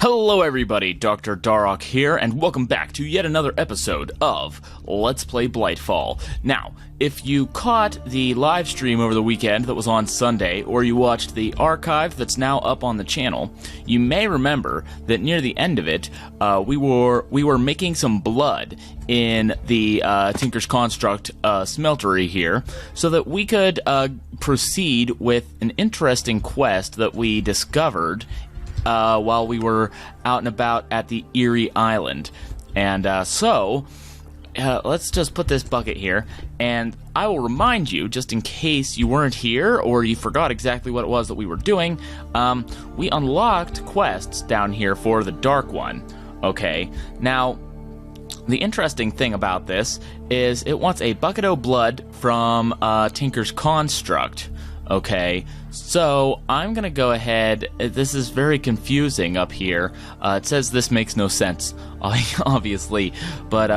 Hello everybody, Dr. Darok here, and welcome back to yet another episode of Let's Play Blightfall. Now, if you caught the live stream over the weekend that was on Sunday, or you watched the archive that's now up on the channel, you may remember that near the end of it, we were making some blood in the Tinker's Construct smeltery here, so that we could proceed with an interesting quest that we discovered while we were out and about at the Eerie Island. And so let's just put this bucket here, and I will remind you, just in case you weren't here or you forgot exactly what it was that we were doing, we unlocked quests down here for the Dark One. Okay, now the interesting thing about this is it wants a bucket of blood from Tinker's Construct. Okay, so I'm going to go ahead. This is very confusing up here. It says this makes no sense, obviously. But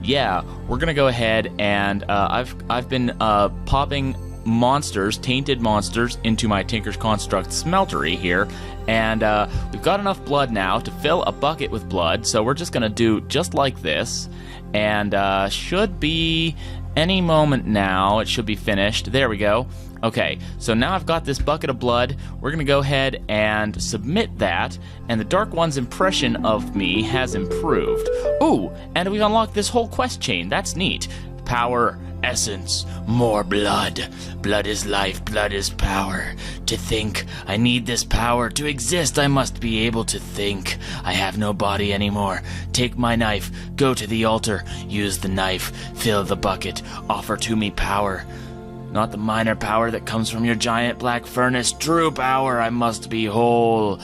yeah, we're going to go ahead and I've been popping monsters, tainted monsters, into my Tinker's Construct smeltery here. And we've got enough blood now to fill a bucket with blood. So we're just going to do just like this. And should be any moment now. It should be finished. There we go. Okay, so now I've got this bucket of blood. We're going to go ahead and submit that, and the Dark One's impression of me has improved. Ooh, and we've unlocked this whole quest chain. That's neat. Power, essence, more blood. Blood is life, blood is power. To think, I need this power. To exist, I must be able to think. I have no body anymore. Take my knife, go to the altar, use the knife, fill the bucket, offer to me power. Not the minor power that comes from your giant black furnace. True power, I must be whole.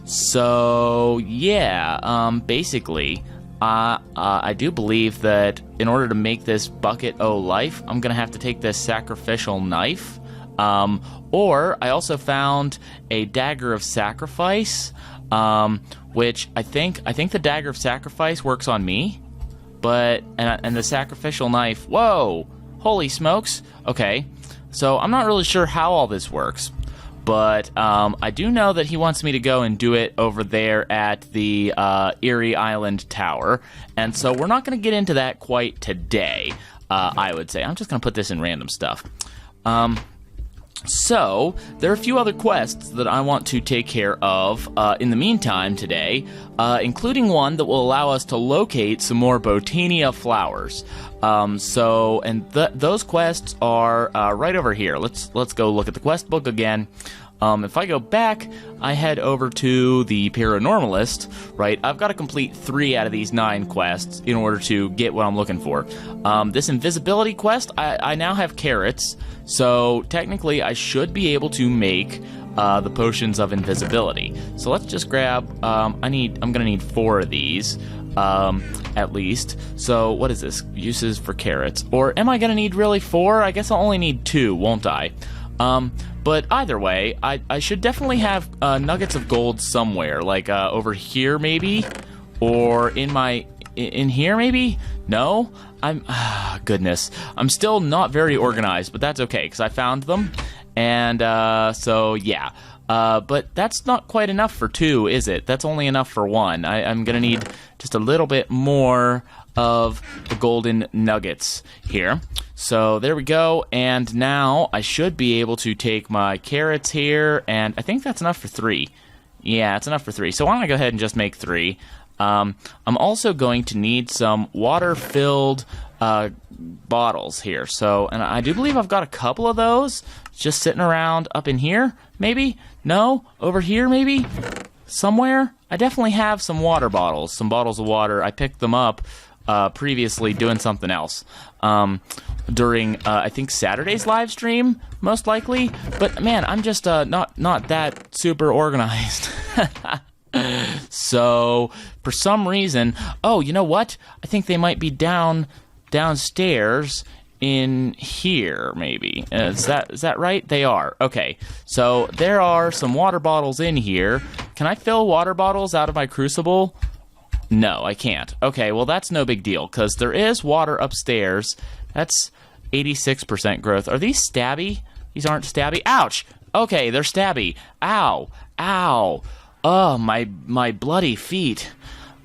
So, yeah, basically, I do believe that in order to make this bucket o' life, I'm going to have to take this sacrificial knife. Or I also found a dagger of sacrifice, which I think the dagger of sacrifice works on me, but, and the sacrificial knife, whoa! Holy smokes. Okay, so I'm not really sure how all this works, but I do know that he wants me to go and do it over there at the Eerie Island Tower, and so we're not going to get into that quite today, I would say. I'm just going to put this in random stuff. So, there are a few other quests that I want to take care of in the meantime today, including one that will allow us to locate some more Botania flowers. Those quests are right over here. Let's go look at the quest book again. If I go back, I head over to the Paranormalist, right? I've got to complete 3 out of these 9 quests in order to get what I'm looking for. This invisibility quest, I now have carrots, so technically I should be able to make the potions of invisibility. So let's just grab, I'm gonna need 4 of these. At least. So, what is this? Uses for carrots. Or am I gonna need really 4? I guess I'll only need 2, won't I? But either way, I should definitely have nuggets of gold somewhere, like over here maybe, or in here maybe. No, goodness, I'm still not very organized, but that's okay because I found them, and so yeah. But that's not quite enough for 2, is it? That's only enough for 1. I'm gonna need just a little bit more of the golden nuggets here. So there we go, and now I should be able to take my carrots here, and I think that's enough for 3. Yeah, it's enough for 3. So why don't I go ahead and just make 3. I'm also going to need some water-filled bottles here. So, and I do believe I've got a couple of those just sitting around up in here, maybe? No? Over here, maybe? Somewhere? I definitely have some water bottles, some bottles of water. I picked them up previously doing something else during, I think, Saturday's live stream, most likely. But, man, I'm just not that super organized. So, for some reason... Oh, you know what? I think they might be downstairs in here, maybe. Is that right? They are. Okay. So, there are some water bottles in here. Can I fill water bottles out of my crucible? No, I can't. Okay, well, that's no big deal, because there is water upstairs. That's 86% growth. Are these stabby? These aren't stabby. Ouch! Okay, they're stabby. Ow. Ow. Oh, my bloody feet.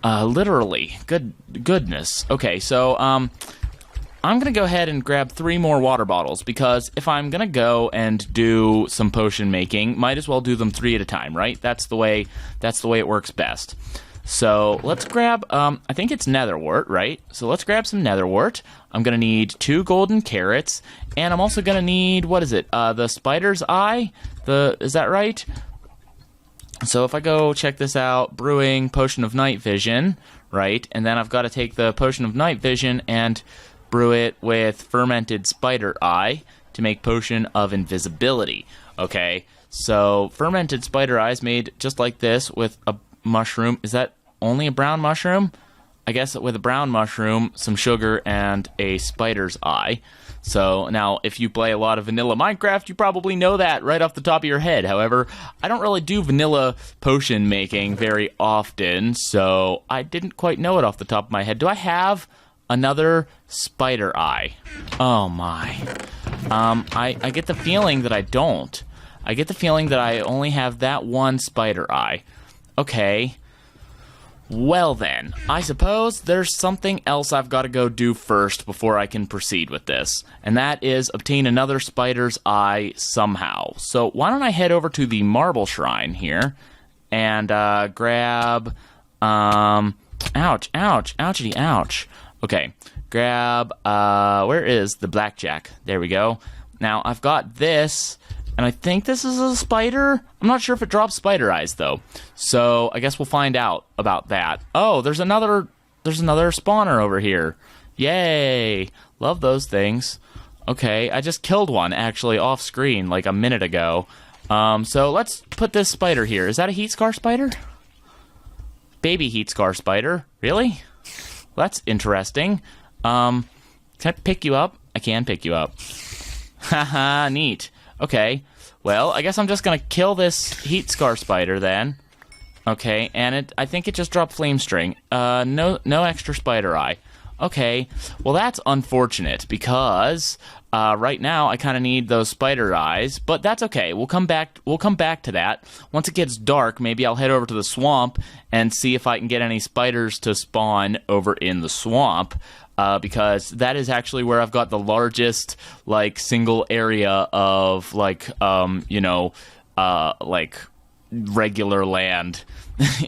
Literally. Goodness. Okay, so, I'm gonna go ahead and grab 3 more water bottles, because if I'm gonna go and do some potion making, might as well do them 3 at a time, right? That's the way it works best. So, let's grab, I think it's netherwort, right? So let's grab some netherwort. I'm gonna need 2 golden carrots, and I'm also gonna need, what is it? The spider's eye? Is that right? So if I go check this out, brewing potion of night vision, right? And then I've got to take the potion of night vision and brew it with fermented spider eye to make potion of invisibility. Okay, so fermented spider eye is made just like this with a mushroom. Is that only a brown mushroom? I guess with a brown mushroom, some sugar, and a spider's eye. So now, if you play a lot of vanilla Minecraft, you probably know that right off the top of your head. However, I don't really do vanilla potion making very often, so I didn't quite know it off the top of my head. Do I have another spider eye? Oh my. I get the feeling that I don't. I get the feeling that I only have that one spider eye. Okay. Well then, I suppose there's something else I've got to go do first before I can proceed with this, and that is obtain another spider's eye somehow. So why don't I head over to the marble shrine here, and grab, ouchity, ouch. Okay, grab, where is the blackjack? There we go. Now, I've got this, and I think this is a spider. I'm not sure if it drops spider eyes, though. So, I guess we'll find out about that. Oh, there's another spawner over here. Yay! Love those things. Okay, I just killed one, actually, off screen, like a minute ago. So let's put this spider here. Is that a heat scar spider? Baby heat scar spider. Really? Well, that's interesting. Can I pick you up? I can pick you up. Haha, neat. Okay, well, I guess I'm just gonna kill this heat scar spider then. Okay, and I think it just dropped flame string. No extra spider eye. Okay, well that's unfortunate because right now I kind of need those spider eyes, but that's okay. We'll come back to that once it gets dark. Maybe I'll head over to the swamp and see if I can get any spiders to spawn over in the swamp. Because that is actually where I've got the largest, like, single area of, like, like, regular land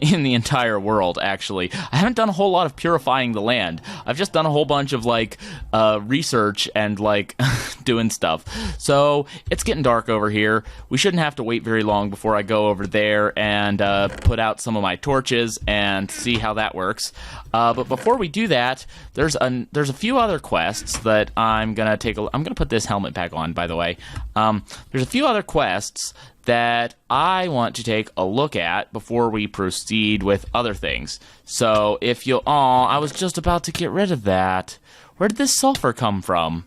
in the entire world, actually. I haven't done a whole lot of purifying the land. I've just done a whole bunch of, like, research and, like, doing stuff. So, it's getting dark over here. We shouldn't have to wait very long before I go over there and put out some of my torches and see how that works. But before we do that, there's a few other quests that I'm gonna I'm gonna put this helmet back on, by the way. There's a few other quests that I want to take a look at before we proceed with other things. So if you'll... Aw, I was just about to get rid of that. Where did this sulfur come from?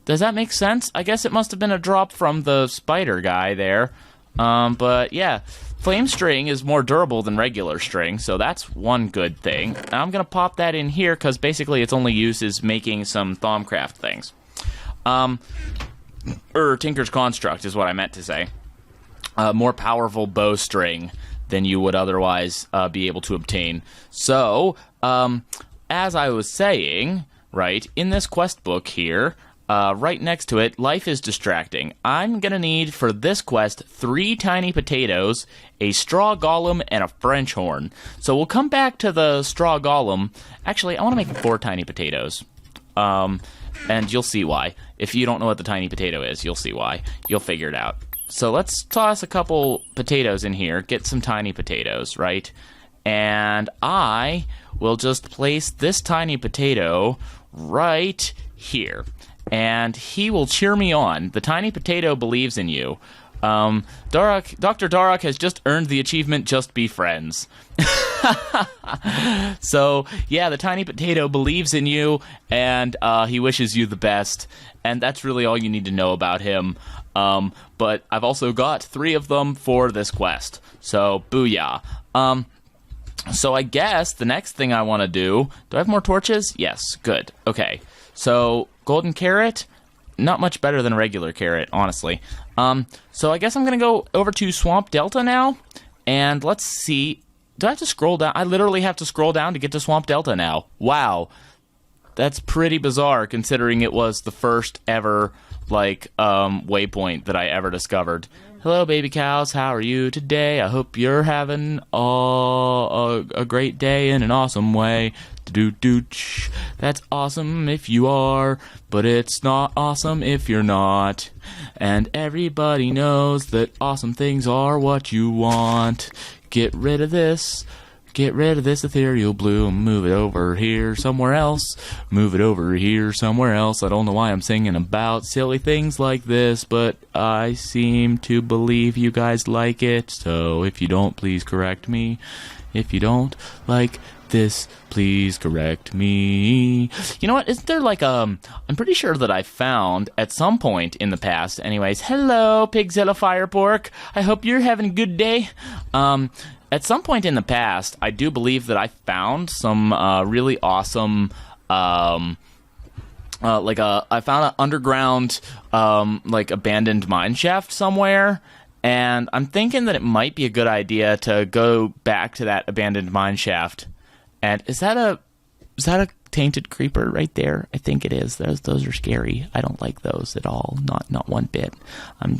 Does that make sense? I guess it must have been a drop from the spider guy there. But yeah, flame string is more durable than regular string, so that's one good thing. And I'm gonna pop that in here because basically its only use is making some Thaumcraft things. Tinker's Construct is what I meant to say. More powerful bowstring than you would otherwise be able to obtain. So, as I was saying, right, in this quest book here, right next to it, life is distracting. I'm gonna need, for this quest, 3 tiny potatoes, a straw golem, and a French horn. So we'll come back to the straw golem. Actually, I want to make 4 tiny potatoes. And you'll see why. If you don't know what the tiny potato is, you'll see why. You'll figure it out. So let's toss a couple potatoes in here, get some tiny potatoes, right? And I will just place this tiny potato right here. And he will cheer me on. The tiny potato believes in you. Dr. Darok has just earned the achievement, Just Be Friends. So, yeah, the tiny potato believes in you, and he wishes you the best. And that's really all you need to know about him. But I've also got 3 of them for this quest. So, booyah. So I guess the next thing I want to do... Do I have more torches? Yes, good. Okay. So, golden carrot... Not much better than a regular carrot, honestly. So I guess I'm going to go over to Swamp Delta now. And let's see. Do I have to scroll down? I literally have to scroll down to get to Swamp Delta now. Wow. That's pretty bizarre considering it was the first ever, waypoint that I ever discovered. Hello, baby cows. How are you today? I hope you're having a great day in an awesome way. Do-do-ch. That's awesome if you are, but it's not awesome if you're not. And everybody knows that awesome things are what you want. Get rid of this. Get rid of this ethereal blue and move it over here somewhere else. Move it over here somewhere else. I don't know why I'm singing about silly things like this, but I seem to believe you guys like it. So if you don't, please correct me. If you don't like this, please correct me. You know what? Isn't there I'm pretty sure that I found at some point in the past, anyways. Hello, Pigzilla Firepork. I hope you're having a good day. At some point in the past, I do believe that I found some really awesome, I found an underground, abandoned mine shaft somewhere, and I'm thinking that it might be a good idea to go back to that abandoned mine shaft. And is that a tainted creeper right there? I think it is. Those are scary. I don't like those at all. Not one bit. I'm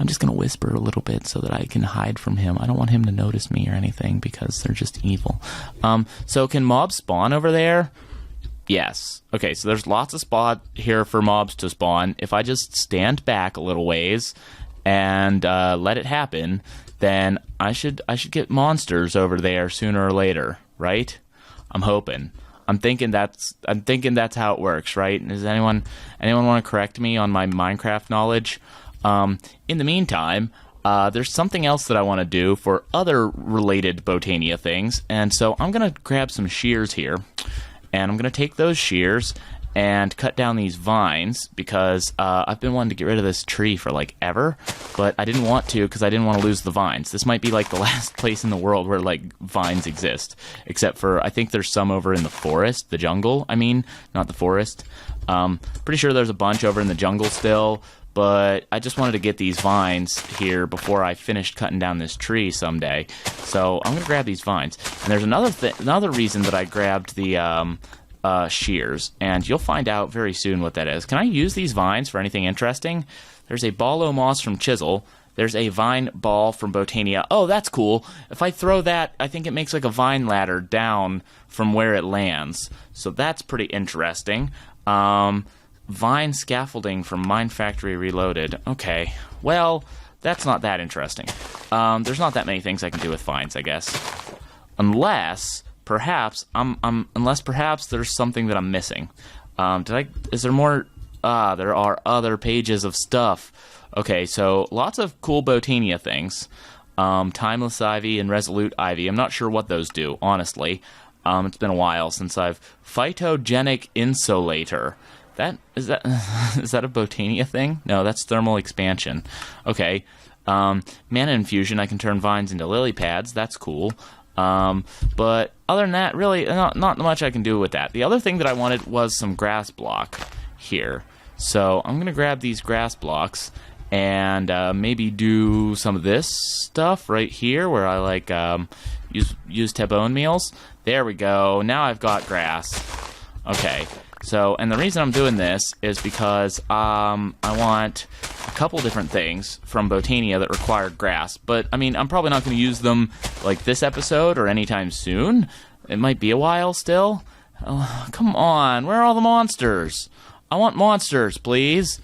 just gonna whisper a little bit so that I can hide from him. I don't want him to notice me or anything because they're just evil. So can mobs spawn over there? Yes. Okay, so there's lots of spot here for mobs to spawn. If I just stand back a little ways and let it happen, then I should get monsters over there sooner or later, right? I'm hoping. I'm thinking that's how it works, right? Does anyone want to correct me on my Minecraft knowledge? In the meantime, there's something else that I want to do for other related Botania things, and so I'm gonna grab some shears here, and I'm gonna take those shears and cut down these vines because I've been wanting to get rid of this tree for ever, but I didn't want to because I didn't want to lose the vines. This might be the last place in the world where vines exist, except for I think there's some over in the forest, the jungle. I mean, not the forest. Pretty sure there's a bunch over in the jungle still, but I just wanted to get these vines here before I finished cutting down this tree someday. So I'm gonna grab these vines, and there's another reason that I grabbed the shears, and you'll find out very soon what that is. Can I use these vines for anything interesting? There's a ball moss from Chisel. There's a vine ball from Botania. Oh, that's cool. If I throw that, I think it makes a vine ladder down from where it lands. So that's pretty interesting. Vine scaffolding from Mine Factory Reloaded. Okay. Well, that's not that interesting. There's not that many things I can do with vines, I guess. Unless perhaps there's something that I'm missing. Is there more? There are other pages of stuff. Okay, so lots of cool Botania things. Timeless Ivy and Resolute Ivy. I'm not sure what those do, honestly. It's been a while since I've... Phytogenic Insulator. Is that a Botania thing? No, that's thermal expansion. Okay. Mana Infusion, I can turn vines into lily pads. That's cool. But other than that, really, not much I can do with that. The other thing that I wanted was some grass block here. So I'm going to grab these grass blocks and maybe do some of this stuff right here where I use Tabone meals. There we go. Now I've got grass. Okay. So, and the reason I'm doing this is because I want a couple different things from Botania that require grass. But, I mean, I'm probably not going to use them this episode or anytime soon. It might be a while still. Oh, come on, where are all the monsters? I want monsters, please.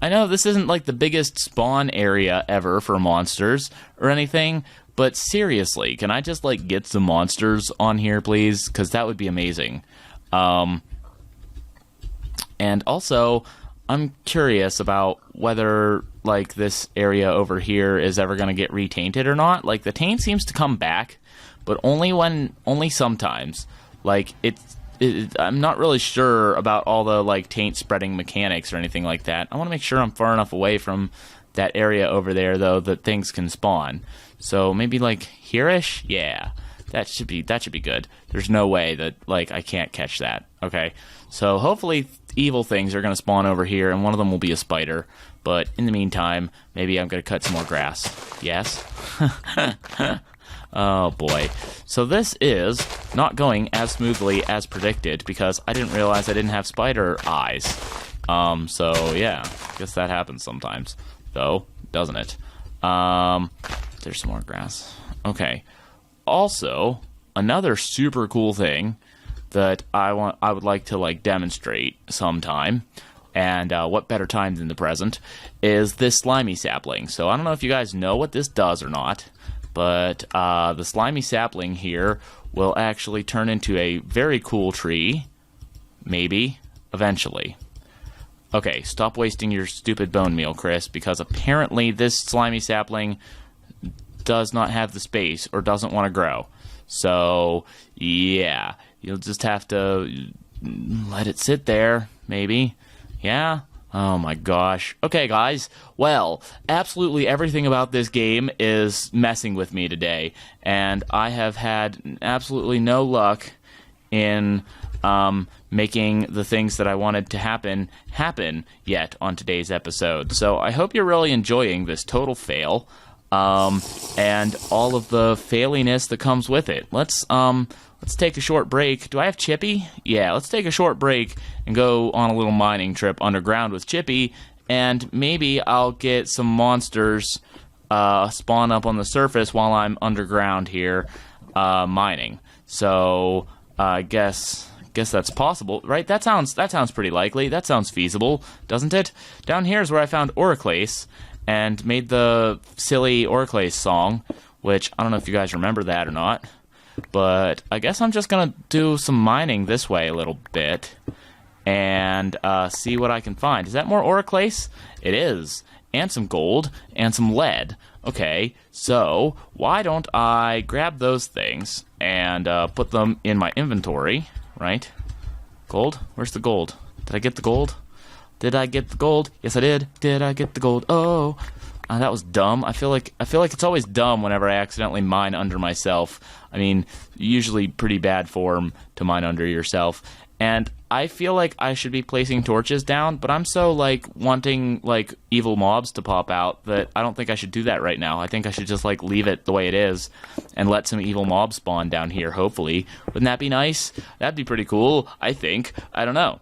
I know this isn't the biggest spawn area ever for monsters or anything, but seriously, can I just get some monsters on here, please? Because that would be amazing. And also, I'm curious about whether this area over here is ever going to get retainted or not. The taint seems to come back, but only sometimes. I'm not really sure about all the taint spreading mechanics or anything like that. I want to make sure I'm far enough away from that area over there though that things can spawn. So maybe here-ish? Yeah. That should be good. There's no way that I can't catch that. Okay. So hopefully evil things are going to spawn over here and one of them will be a spider. But in the meantime, maybe I'm going to cut some more grass. Yes? Oh, boy. So this is not going as smoothly as predicted because I didn't realize I didn't have spider eyes. So, yeah. Guess that happens sometimes. Though, doesn't it? There's some more grass. Okay. Also, another super cool thing that I would like to, like, demonstrate sometime, and what better time than the present, is this slimy sapling. So I don't know if you guys know what this does or not, but the slimy sapling here will actually turn into a very cool tree, maybe, eventually. Okay, stop wasting your stupid bone meal, Chris, because apparently this slimy sapling does not have the space or doesn't want to grow. So, yeah, you'll just have to let it sit there, maybe. Yeah? Oh my gosh. Okay, guys. Well, absolutely everything about this game is messing with me today, and I have had absolutely no luck in making the things that I wanted to happen yet on today's episode. So I hope you're really enjoying this total fail, and all of the failiness that comes with it. Let's take a short break. Do I have Chippy? Yeah, let's take a short break and go on a little mining trip underground with Chippy, and maybe I'll get some monsters spawn up on the surface while I'm underground here mining. So I guess that's possible, right? That sounds pretty likely. That sounds feasible, doesn't it? Down here is where I found Oriclase and made the silly Oriclase song, which I don't know if you guys remember that or not. But I guess I'm just going to do some mining this way a little bit and see what I can find. Is that more Oriclase? It is. And some gold and some lead. Okay, so why don't I grab those things and put them in my inventory, right? Gold? Where's the gold? Did I get the gold? Did I get the gold? Yes, I did. Did I get the gold? Oh, that was dumb. I feel like it's always dumb whenever I accidentally mine under myself. I mean, usually pretty bad form to mine under yourself. And I feel like I should be placing torches down, but I'm so, like, wanting, like, evil mobs to pop out that I don't think I should do that right now. I think I should just, like, leave it the way it is and let some evil mobs spawn down here, hopefully. Wouldn't that be nice? That'd be pretty cool, I think. I don't know.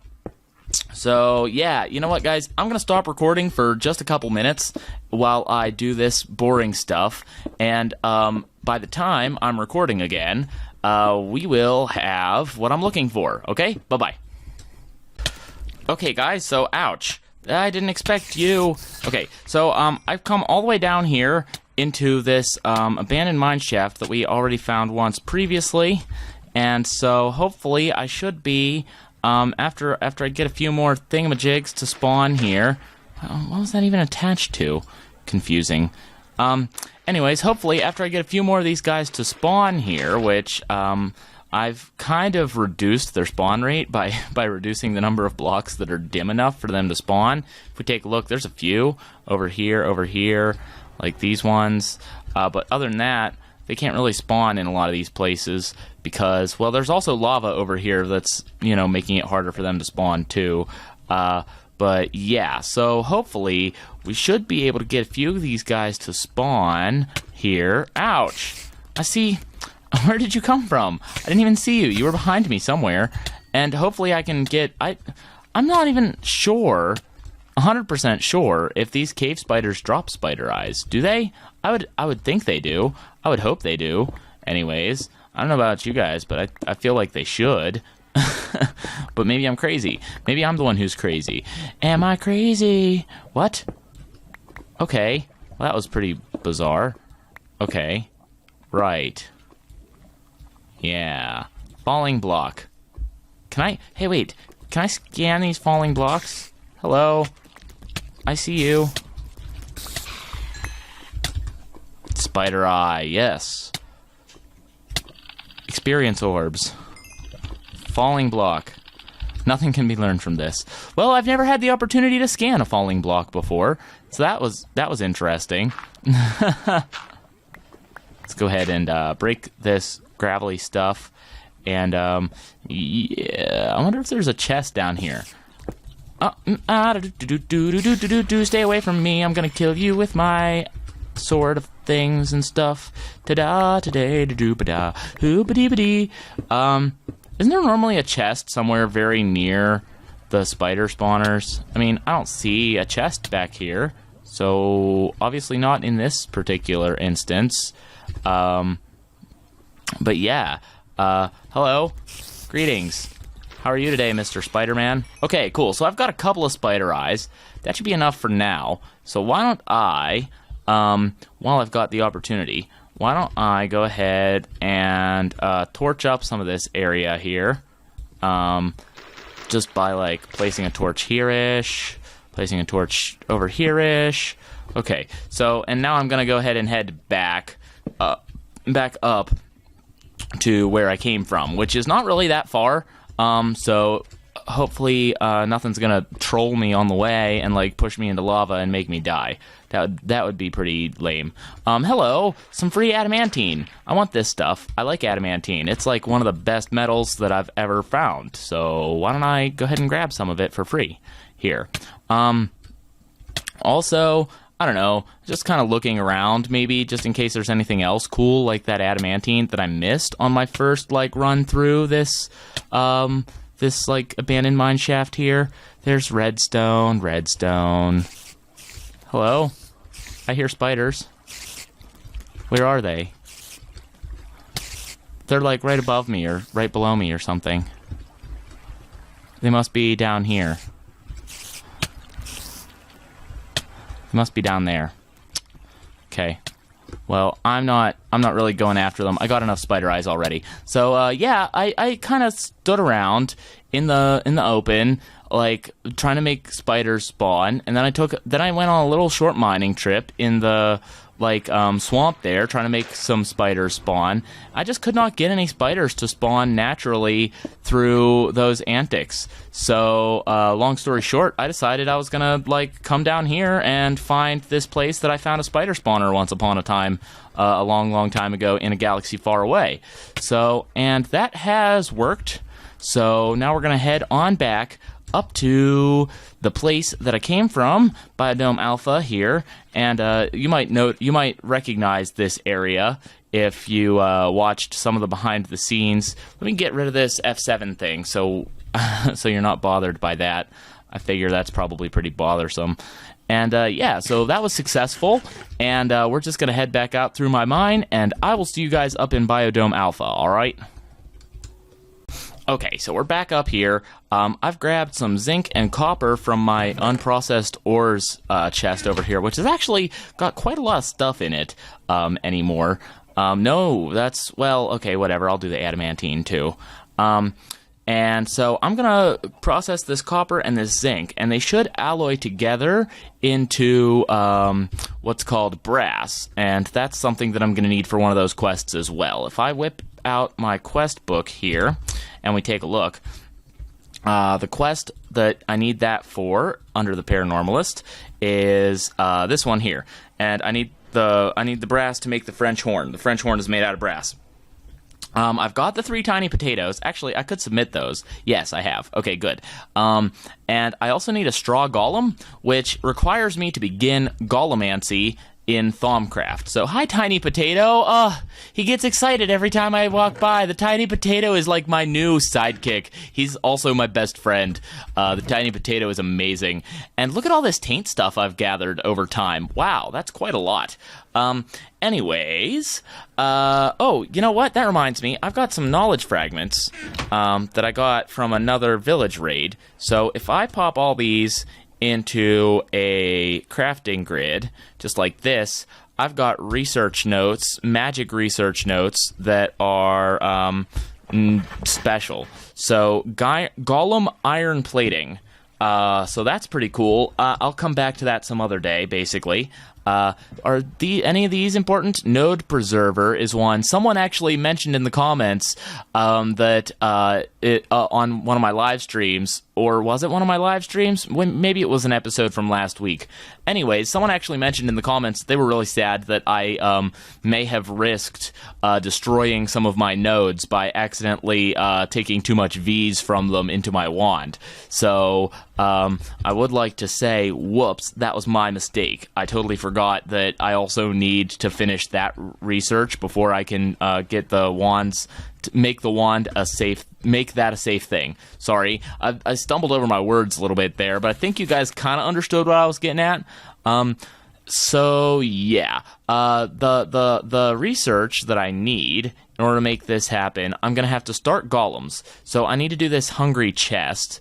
So, yeah, you know what, guys? I'm going to stop recording for just a couple minutes while I do this boring stuff. And by the time I'm recording again, we will have what I'm looking for. Okay? Bye-bye. Okay, guys, so, ouch. I didn't expect you. Okay, so I've come all the way down here into this abandoned mine shaft that we already found once previously. And so, hopefully, I should be... after I get a few more thingamajigs to spawn here. What was that even attached to? Confusing. Anyways, hopefully, after I get a few more of these guys to spawn here, which, I've kind of reduced their spawn rate by reducing the number of blocks that are dim enough for them to spawn. If we take a look, there's a few over here, like these ones. But other than that, they can't really spawn in a lot of these places because, well, there's also lava over here that's, you know, making it harder for them to spawn too. But yeah, so hopefully we should be able to get a few of these guys to spawn here. Ouch! I see. Where did you come from? I didn't even see you. You were behind me somewhere. And hopefully I can get... I'm not even sure... 100% sure if these cave spiders drop spider eyes. Do they? I would think they do. I would hope they do. Anyways, I don't know about you guys, but I feel like they should. But maybe I'm crazy. Maybe I'm the one who's crazy. Am I crazy? What? Okay. Well, that was pretty bizarre. Okay. Right. Yeah. Falling block. Hey, wait. Can I scan these falling blocks? Hello? I see you. Spider eye, yes. Experience orbs. Falling block. Nothing can be learned from this. Well, I've never had the opportunity to scan a falling block before, so that was interesting. Let's go ahead and break this gravelly stuff. And yeah, I wonder if there's a chest down here. Stay away from me. I'm gonna kill you with my sword of things and stuff. Ta-da, today, da-doo-ba-da, hoo-ba-dee-ba-dee. Isn't there normally a chest somewhere very near the spider spawners? I mean, I don't see a chest back here, so obviously not in this particular instance. But yeah, hello, greetings. How are you today, Mr. Spider-Man? Okay, cool. So I've got a couple of spider eyes. That should be enough for now. So why don't I, while I've got the opportunity, why don't I go ahead and torch up some of this area here, just by like placing a torch here-ish, placing a torch over here-ish. Okay, so and now I'm gonna go ahead and head back up to where I came from, which is not really that far. So hopefully nothing's gonna troll me on the way and like push me into lava and make me die. That would be pretty lame. Hello, some free adamantine. I want this stuff. I like adamantine. It's like one of the best metals that I've ever found. So why don't I go ahead and grab some of it for free here. Also, I don't know, just kind of looking around maybe just in case there's anything else cool like that adamantine that I missed on my first like run through this this like abandoned mine shaft here. There's redstone. Hello? I hear spiders. Where are they? They're like right above me or right below me or something. They must be down here. They must be down there. Okay. Well, I'm not really going after them. I got enough spider eyes already. So yeah, I kind of stood around in the open, like trying to make spiders spawn, and then I went on a little short mining trip in the like swamp there, trying to make some spiders spawn. I just could not get any spiders to spawn naturally through those antics. So long story short, I decided I was gonna like come down here and find this place that I found a spider spawner once upon a time, a long time ago in a galaxy far away. So, and that has worked. So now we're gonna head on back up to the place that I came from, Biodome Alpha here, and you might recognize this area if you watched some of the behind the scenes. Let me get rid of this F7 thing, so so you're not bothered by that. I figure that's probably pretty bothersome. And yeah, so that was successful, and we're just gonna head back out through my mine, and I will see you guys up in Biodome Alpha. All right. Okay, so we're back up here. I've grabbed some zinc and copper from my unprocessed ores chest over here, which has actually got quite a lot of stuff in it anymore. No, that's, well, okay, whatever. I'll do the adamantine too. And so I'm going to process this copper and this zinc, and they should alloy together into what's called brass, and that's something that I'm going to need for one of those quests as well. If I whip out my quest book here, and we take a look, the quest that I need that for, under the Paranormalist, is this one here. And I need the brass to make the French horn. The French horn is made out of brass. I've got the 3 tiny potatoes. Actually, I could submit those. Yes, I have. Okay, good. And I also need a straw golem, which requires me to begin golemancy in Thaumcraft. So, hi, Tiny Potato. He gets excited every time I walk by. The Tiny Potato is like my new sidekick. He's also my best friend. The Tiny Potato is amazing. And look at all this taint stuff I've gathered over time. Wow, that's quite a lot. Anyways, oh, you know what? That reminds me. I've got some knowledge fragments that I got from another village raid. So, if I pop all these into a crafting grid, just like this, I've got research notes, magic research notes that are special. So, golem iron plating. So that's pretty cool. I'll come back to that some other day, basically. Are any of these important? Node Preserver is one. Someone actually mentioned in the comments that on one of my live streams, or was it one of my live streams? Maybe it was an episode from last week. Anyways, someone actually mentioned in the comments they were really sad that I may have risked destroying some of my nodes by accidentally taking too much V's from them into my wand. So I would like to say, whoops, that was my mistake. I totally forgot that I also need to finish that research before I can get the wands, make that a safe thing. Sorry, I stumbled over my words a little bit there, but I think you guys kind of understood what I was getting at. So yeah, the research that I need in order to make this happen, I'm gonna have to start golems. So I need to do this hungry chest,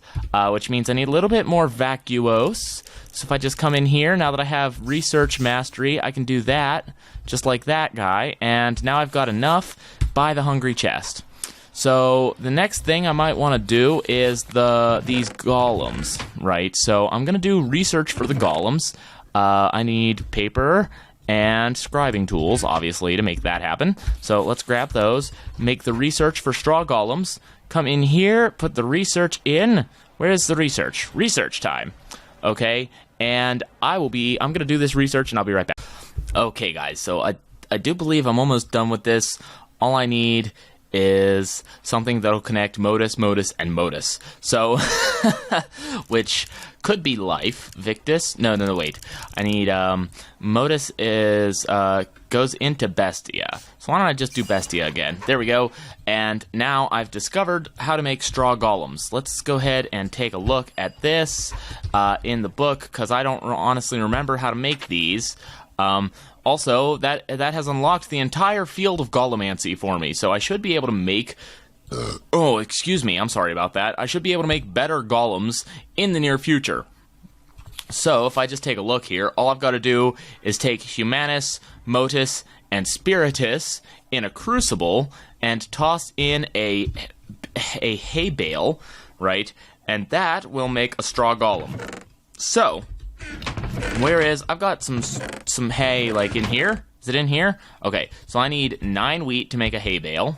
which means I need a little bit more vacuos. So if I just come in here, now that I have research mastery, I can do that, just like that guy, and now I've got enough by the hungry chest. So the next thing I might want to do is these golems, right? So I'm gonna do research for the golems. I need paper and scribing tools, obviously, to make that happen. So let's grab those, make the research for straw golems, come in here, put the research in. Where is the research? Research time. Okay, and I'm going to do this research and I'll be right back. Okay, guys, so I do believe I'm almost done with this. All I need is something that'll connect Modus, and Modus. So, which could be life. Victus? No, wait. I need, Modus goes into Bestia. So why don't I just do Bestia again? There we go. And now I've discovered how to make straw golems. Let's go ahead and take a look at this in the book, because I don't honestly remember how to make these. Also, that has unlocked the entire field of golemancy for me, so I should be able to make... Oh, excuse me, I'm sorry about that. I should be able to make better golems in the near future. So, if I just take a look here, all I've got to do is take Humanus, Motus, and Spiritus in a crucible and toss in a hay bale, right? And that will make a straw golem. So... Whereas I've got some hay like in here. Is it in here? Okay, so I need 9 wheat to make a hay bale,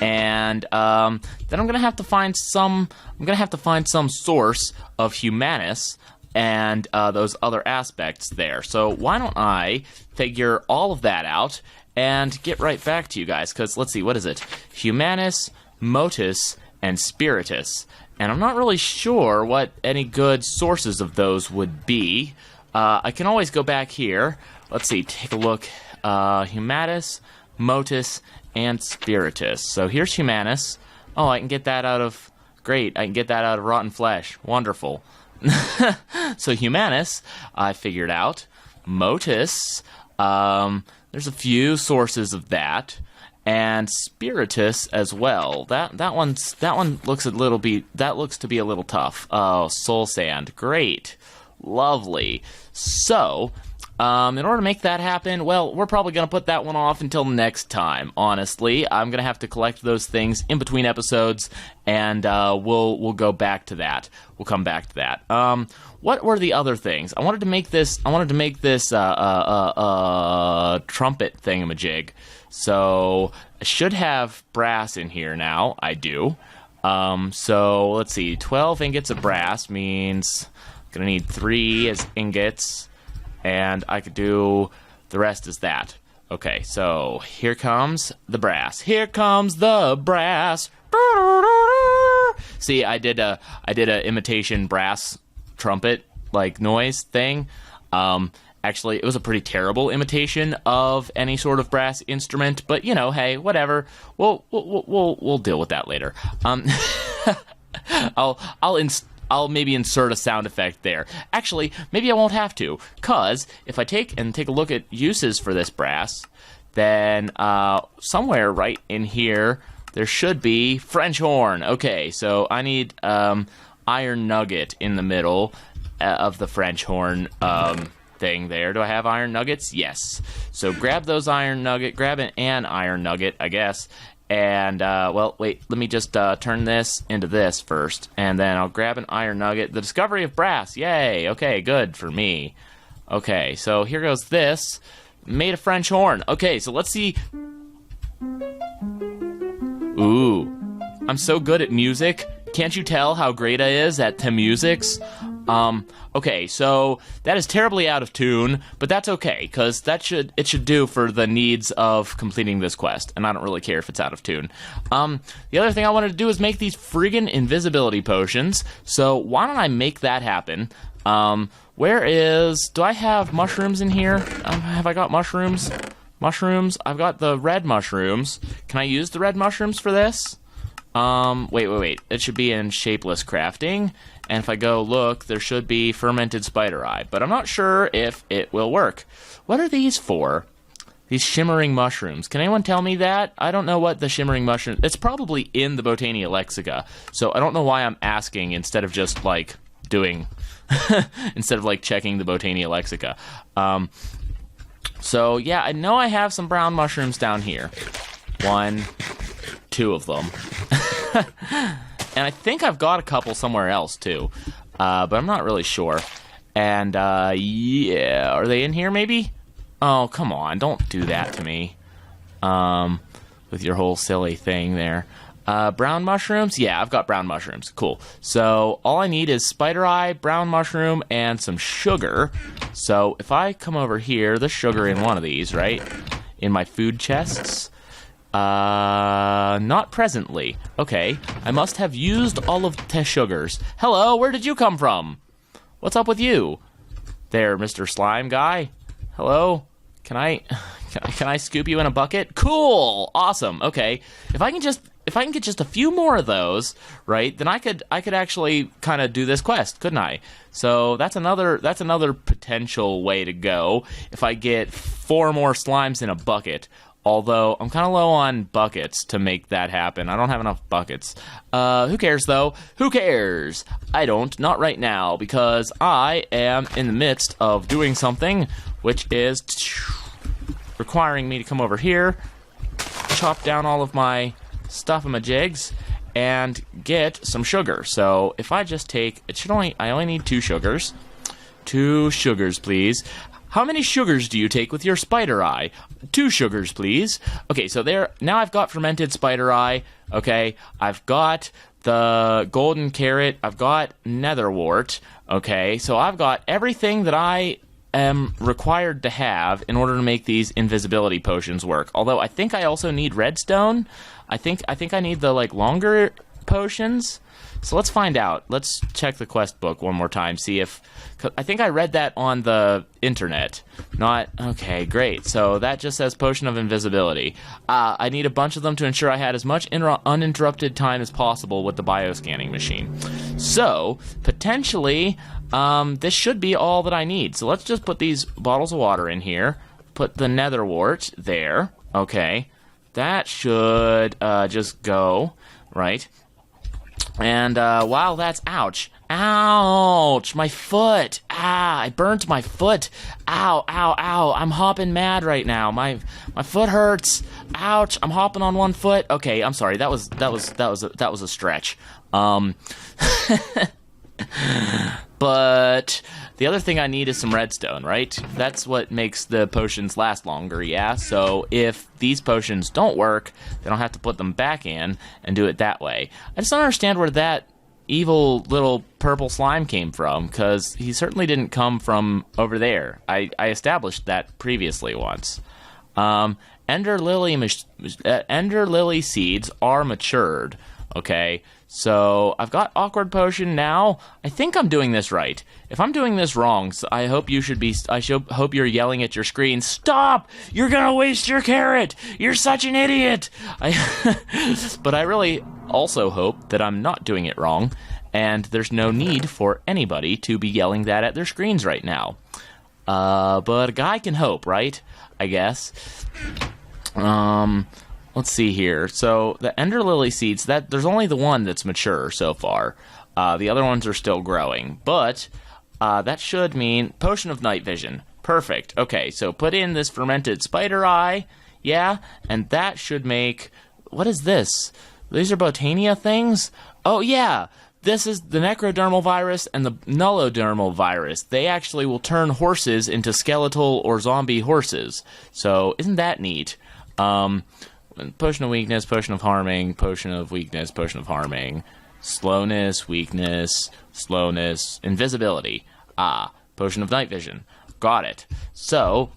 and then I'm gonna have to find some. I'm gonna have to find some source of Humanus and those other aspects there. So why don't I figure all of that out and get right back to you guys? Because let's see, what is it? Humanus, Motus, and Spiritus. And I'm not really sure what any good sources of those would be. I can always go back here. Let's see, take a look. Humanus, Motus, and Spiritus. So here's Humanus. Oh, I can get that out of... Great, I can get that out of rotten flesh. Wonderful. So Humanus, I figured out. Motus, there's a few sources of that. And Spiritus as well. That one looks to be a little tough. Oh, soul sand, great, lovely. So, in order to make that happen, well, we're probably gonna put that one off until next time. Honestly, I'm gonna have to collect those things in between episodes, and we'll go back to that. We'll come back to that. What were the other things? I wanted to make this trumpet thingamajig. So I should have brass in here now. I do. So let's see. 12 ingots of brass means I'm gonna need 3 as ingots, and I could do the rest as that. Okay, so here comes the brass. Here comes the brass. See, I did a imitation brass trumpet like noise thing. Actually, it was a pretty terrible imitation of any sort of brass instrument, but you know, hey, whatever. We'll deal with that later. I'll maybe insert a sound effect there. Actually, maybe I won't have to, cause if I take a look at uses for this brass, then somewhere right in here there should be French horn. Okay, so I need iron nugget in the middle of the French horn thing there. Do I have iron nuggets? Yes. So grab those iron nugget, grab an iron nugget, I guess, and well, wait, let me just turn this into this first, and then I'll grab an iron nugget. The discovery of brass, yay. Okay, good for me. Okay, so here goes this. Made a French horn. Okay, so let's see. Ooh, I'm so good at music. Can't you tell how great I is at the musics? Okay, so that is terribly out of tune, but that's okay, because it should do for the needs of completing this quest, and I don't really care if it's out of tune. The other thing I wanted to do is make these friggin' invisibility potions, so why don't I make that happen? Do I have mushrooms in here? Have I got mushrooms? Mushrooms? I've got the red mushrooms. Can I use the red mushrooms for this? Wait. It should be in shapeless crafting. And if I go look, there should be fermented spider eye. But I'm not sure if it will work. What are these for? These shimmering mushrooms. Can anyone tell me that? I don't know what the shimmering mushroom... It's probably in the Botania Lexica. So I don't know why I'm asking instead of just, like, doing... instead of, like, checking the Botania Lexica. So, yeah, I know I have some brown mushrooms down here. 1, 2 of them. And I think I've got a couple somewhere else, too. But I'm not really sure. And, yeah, are they in here, maybe? Oh, come on, don't do that to me. With your whole silly thing there. Brown mushrooms? Yeah, I've got brown mushrooms. Cool. So, all I need is spider eye, brown mushroom, and some sugar. So, if I come over here, there's sugar in one of these, right? In my food chests. Not presently. Okay, I must have used all of the sugars. Hello, where did you come from? What's up with you? There, Mr. Slime Guy. Hello? Can I scoop you in a bucket? Cool! Awesome. Okay. If I can get just a few more of those, right, then I could actually kind of do this quest, couldn't I? So that's another potential way to go. If I get 4 more slimes in a bucket. Although, I'm kind of low on buckets to make that happen. I don't have enough buckets. Who cares, though? Who cares? I don't. Not right now, because I am in the midst of doing something, which is requiring me to come over here, chop down all of my stuff-a-ma-jigs, and get some sugar. So, if I just take... I only need 2 sugars. 2 sugars, please. How many sugars do you take with your spider eye? 2 sugars, please. Okay, so now I've got fermented spider eye. Okay, I've got the golden carrot. I've got netherwort. Okay, so I've got everything that I am required to have in order to make these invisibility potions work. Although I think I also need redstone. I think I need the longer potions. So let's find out. Let's check the quest book one more time. See if... I think I read that on the internet. Okay, great. So that just says Potion of Invisibility. I need a bunch of them to ensure I had as much uninterrupted time as possible with the bioscanning machine. So, potentially, this should be all that I need. So let's just put these bottles of water in here. Put the netherwort there. Okay. That should just go, right? And wow, that's ouch. Ouch! My foot! I burnt my foot. Ow, ow, ow. I'm hopping mad right now. My foot hurts. Ouch! I'm hopping on one foot. Okay, I'm sorry. That was a stretch. But the other thing I need is some redstone, right? That's what makes the potions last longer, yeah? So if these potions don't work, then I'll have to put them back in and do it that way. I just don't understand where that evil little purple slime came from, because he certainly didn't come from over there. I established that previously once. Ender lily seeds are matured. Okay, so I've got awkward potion now. I think I'm doing this right. If I'm doing this wrong, so I hope hope you're yelling at your screen. Stop! You're gonna waste your carrot. You're such an idiot. But I really also hope that I'm not doing it wrong, and there's no need for anybody to be yelling that at their screens right now. But a guy can hope, right? I guess. Let's see here. So the Ender Lily seeds, there's only the one that's mature so far. The other ones are still growing. But that should mean Potion of Night Vision. Perfect. Okay, so put in this fermented spider eye. Yeah, and that should make... What is this? These are Botania things? Oh, yeah. This is the necrodermal virus and the nullodermal virus. They actually will turn horses into skeletal or zombie horses. So isn't that neat? Potion of weakness, potion of harming, potion of weakness, potion of harming. slowness, weakness, slowness, invisibility. Ah, potion of night vision. Got it. So,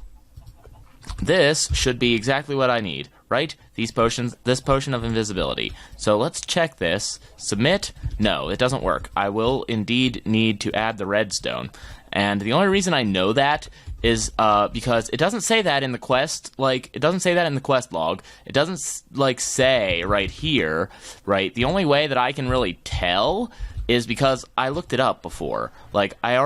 this should be exactly what I need, right? These potions, this potion of invisibility. So let's check this. Submit. No, it doesn't work. I will indeed need to add the redstone. And the only reason I know that is because it doesn't say that in the quest, like, it doesn't say that in the quest log. It doesn't, like, say right here, right? The only way that I can really tell is because I looked it up before. Like, I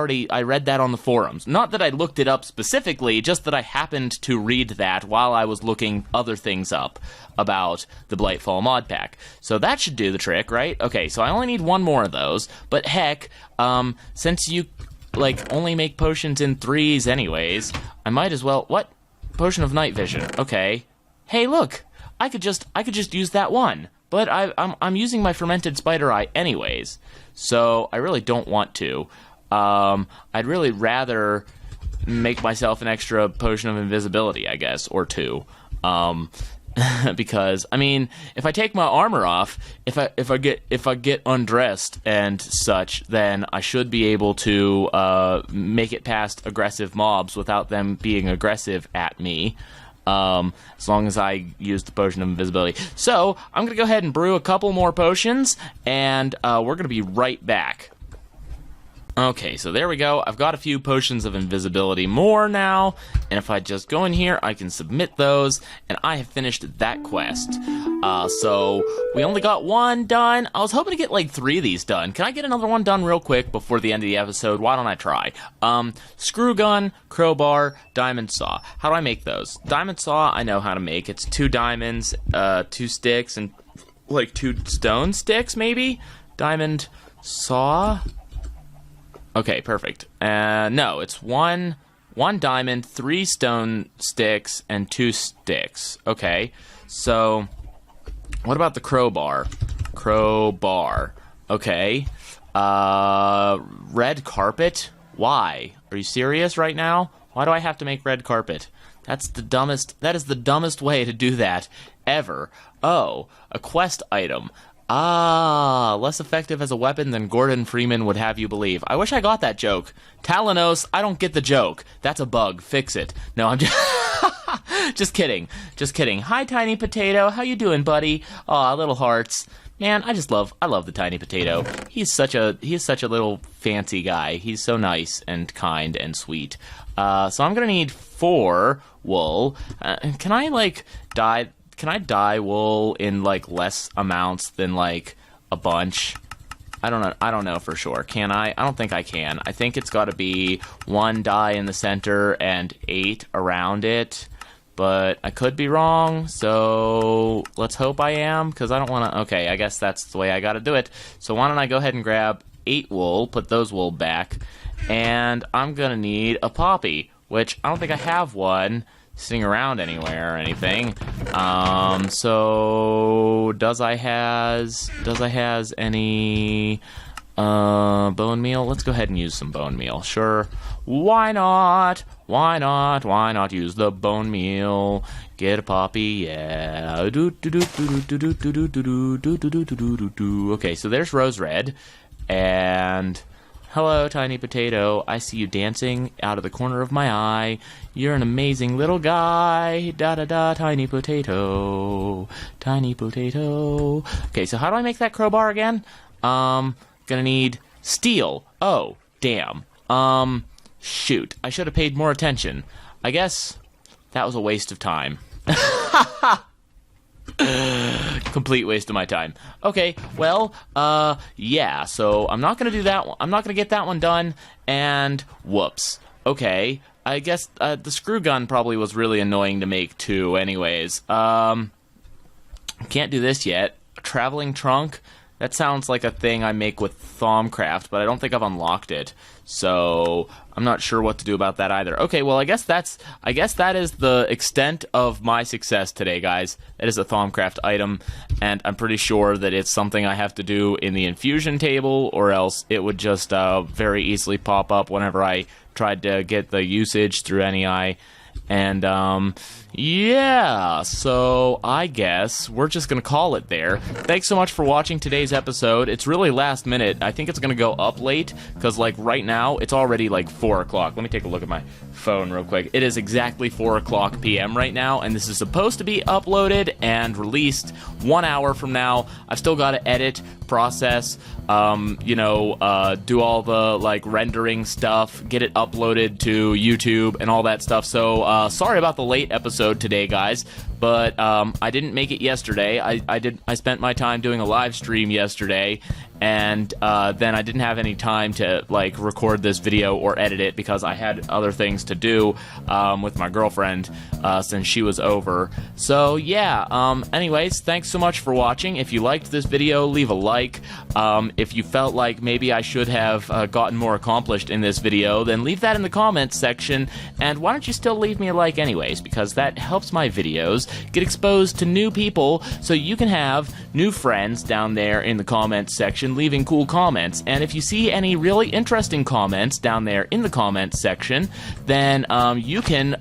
read that on the forums. Not that I looked it up specifically, just that I happened to read that while I was looking other things up about the Blightfall mod pack. So that should do the trick, right? Okay, so I only need one more of those, but heck, since you, like, only make potions in 3s anyways, I might as well... What? Potion of night vision. Okay. Hey, look! I could just use that one. But I'm using my fermented spider eye anyways, so I really don't want to. I'd really rather make myself an extra potion of invisibility, I guess, or 2. Because I mean, if I take my armor off, if I get undressed and such, then I should be able to make it past aggressive mobs without them being aggressive at me. As long as I use the potion of invisibility. So, I'm going to go ahead and brew a couple more potions, and we're going to be right back. Okay, so there we go. I've got a few potions of invisibility more now, and if I just go in here, I can submit those, and I have finished that quest. So, we only got one done. I was hoping to get like 3 of these done. Can I get another one done real quick before the end of the episode? Why don't I try? Screw gun, crowbar, diamond saw. How do I make those? Diamond saw, I know how to make. It's 2 diamonds, 2 sticks, and like 2 stone sticks, maybe? Diamond saw... Okay, perfect. No, it's one diamond, 3 stone sticks, and 2 sticks. Okay, so what about the crowbar? Crowbar. Okay. Red carpet? Why? Are you serious right now? Why do I have to make red carpet? That is the dumbest way to do that ever. Oh, a quest item. Ah, less effective as a weapon than Gordon Freeman would have you believe. I wish I got that joke. Talanos, I don't get the joke. That's a bug. Fix it. No, I'm just... just kidding. Just kidding. Hi, Tiny Potato. How you doing, buddy? Aw, little hearts. Man, I love the Tiny Potato. He's such a little fancy guy. He's so nice and kind and sweet. So I'm gonna need 4 wool. Can I, like, dye... Can I dye wool in, like, less amounts than, like, a bunch? I don't know for sure. Can I? I don't think I can. I think it's got to be 1 dye in the center and 8 around it. But I could be wrong, so let's hope I am, because I don't want to... Okay, I guess that's the way I got to do it. So why don't I go ahead and grab 8 wool, put those wool back, and I'm going to need a poppy, which I don't think I have one sitting around anywhere or anything. So does I has any bone meal? Let's go ahead and use some bone meal. Sure. Why not? Why not use the bone meal? Get a poppy, yeah. Okay, so there's rose red, and hello, Tiny Potato. I see you dancing out of the corner of my eye. You're an amazing little guy. Da-da-da, Tiny Potato. Tiny Potato. Okay, so how do I make that crowbar again? Gonna need steel. Oh, damn. Shoot. I should have paid more attention. I guess that was a waste of time. Complete waste of my time. Okay, well, yeah, so I'm not gonna do that one. I'm not gonna get that one done, and whoops. Okay, I guess the screw gun probably was really annoying to make too anyways. Can't do this yet. A traveling trunk? That sounds like a thing I make with Thaumcraft, but I don't think I've unlocked it. So I'm not sure what to do about that either. Okay, well, I guess that is the extent of my success today, guys. It is a Thaumcraft item, and I'm pretty sure that it's something I have to do in the infusion table, or else it would just very easily pop up whenever I tried to get the usage through NEI. And Yeah, so I guess we're just gonna call it there. Thanks so much for watching today's episode. It's really last minute. I think it's gonna go up late, because like right now, it's already like 4 o'clock. Let me take a look at my phone real quick. It is exactly 4 o'clock p.m. right now, and this is supposed to be uploaded and released 1 hour from now. I've still got to edit, process, do all the like rendering stuff, get it uploaded to YouTube and all that stuff. So sorry about the late episode today, guys, but I didn't make it yesterday. I spent my time doing a live stream yesterday, and then I didn't have any time to like record this video or edit it because I had other things to do with my girlfriend since she was over. So yeah, anyways, thanks so much for watching. If you liked this video, leave a like. If you felt like maybe I should have gotten more accomplished in this video, then leave that in the comments section, and why don't you still leave me a like anyways, because that helps my videos get exposed to new people, so you can have new friends down there in the comments section leaving cool comments. And if you see any really interesting comments down there in the comments section, then you can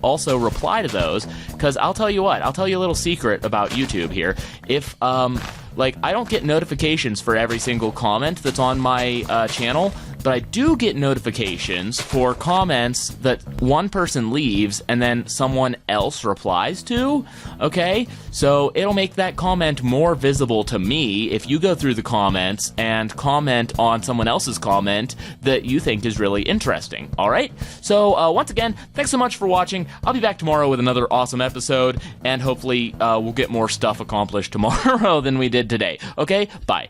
also reply to those, because I'll tell you what, I'll tell you a little secret about YouTube here. If I don't get notifications for every single comment that's on my channel, but I do get notifications for comments that one person leaves and then someone else replies to, okay? So it'll make that comment more visible to me if you go through the comments and comment on someone else's comment that you think is really interesting, alright? So once again, thanks so much for watching. I'll be back tomorrow with another awesome episode, and hopefully we'll get more stuff accomplished tomorrow than we did today. Okay, bye.